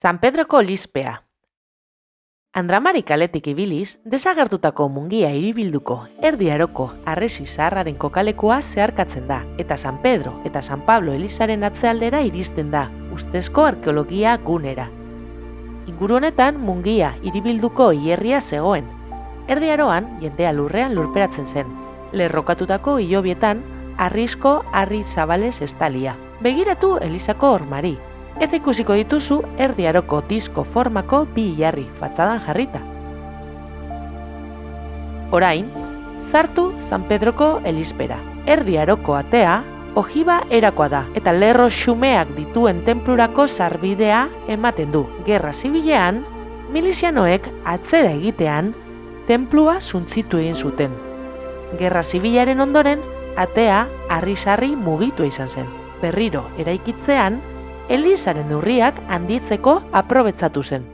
San Pedroko Lizpea. Andramari kaletik ibiliz, desagertutako Mungia hiribilduko Erdi Aroko harresi zaharraren kokalekua zeharkatzen da, eta San Pedro eta San Pablo elizaren atzealdera iristen da, ustezko arkeologia gunera. Inguru honetan Mungia hiribilduko hilerria zegoen. Erdi Aroan jendea lurrean lurperatzen zen. Lerrokatutako hilobietan harrizko harri zabalez estalia. Begiratu elizako hormari. Eta ikusiko dituzu Erdi Aroko disko formako bi hilarri fatzadan jarrita. Orain, sartu San Pedroko elizpera. Erdi Aroko atea ojiba erakoa da eta lerro xumeak dituen tenplurako sarbidea ematen du. Gerra zibilean, milizianoek atzera egitean tenplua suntzitu egin zuten. Gerra zibilaren ondoren, atea harri-sarri mugitu izan zen. Berriro eraikitzean, elizaren neurriak handitzeko aprobetxatu zen.